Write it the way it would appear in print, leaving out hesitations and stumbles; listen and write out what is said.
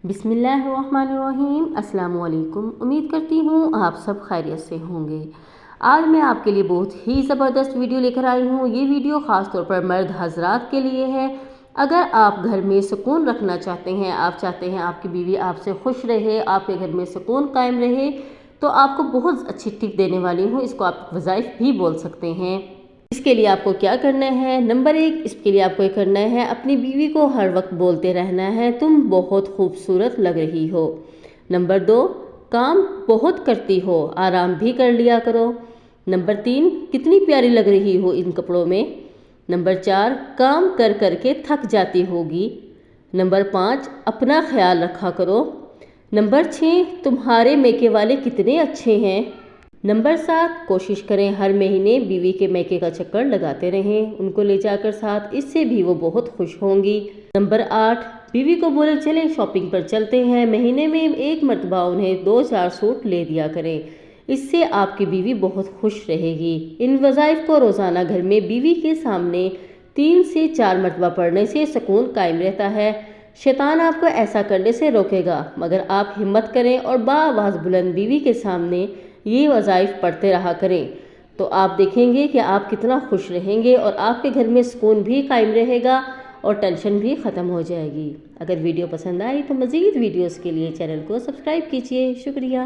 بسم اللہ الرحمن الرحیم۔ السلام علیکم۔ امید کرتی ہوں آپ سب خیریت سے ہوں گے۔ آج میں آپ کے لیے بہت ہی زبردست ویڈیو لے کر آئی ہوں۔ یہ ویڈیو خاص طور پر مرد حضرات کے لیے ہے۔ اگر آپ گھر میں سکون رکھنا چاہتے ہیں، آپ چاہتے ہیں آپ کی بیوی آپ سے خوش رہے، آپ کے گھر میں سکون قائم رہے، تو آپ کو بہت اچھی ٹپ دینے والی ہوں۔ اس کو آپ وظائف بھی بول سکتے ہیں۔ اس کے لیے آپ کو کیا کرنا ہے؟ نمبر 1، اس کے لیے آپ کو یہ کرنا ہے، اپنی بیوی کو ہر وقت بولتے رہنا ہے تم بہت خوبصورت لگ رہی ہو۔ نمبر 2، کام بہت کرتی ہو، آرام بھی کر لیا کرو۔ نمبر 3، کتنی پیاری لگ رہی ہو ان کپڑوں میں۔ نمبر 4، کام کر کر کے تھک جاتی ہوگی۔ نمبر 5، اپنا خیال رکھا کرو۔ نمبر 6، تمہارے میکے والے کتنے اچھے ہیں۔ نمبر 7، کوشش کریں ہر مہینے بیوی کے میکے کا چکر لگاتے رہیں، ان کو لے جا کر ساتھ، اس سے بھی وہ بہت خوش ہوں گی۔ نمبر 8، بیوی کو بولے چلیں شاپنگ پر چلتے ہیں، مہینے میں 1 مرتبہ انہیں 2-4 سوٹ لے دیا کریں، اس سے آپ کی بیوی بہت خوش رہے گی۔ ان وظائف کو روزانہ گھر میں بیوی کے سامنے 3 سے 4 مرتبہ پڑھنے سے سکون قائم رہتا ہے۔ شیطان آپ کو ایسا کرنے سے روکے گا، مگر آپ ہمت کریں اور بآواز بلند بیوی کے سامنے یہ وظائف پڑھتے رہا کریں، تو آپ دیکھیں گے کہ آپ کتنا خوش رہیں گے اور آپ کے گھر میں سکون بھی قائم رہے گا اور ٹینشن بھی ختم ہو جائے گی۔ اگر ویڈیو پسند آئی تو مزید ویڈیوز کے لیے چینل کو سبسکرائب کیجیے۔ شکریہ۔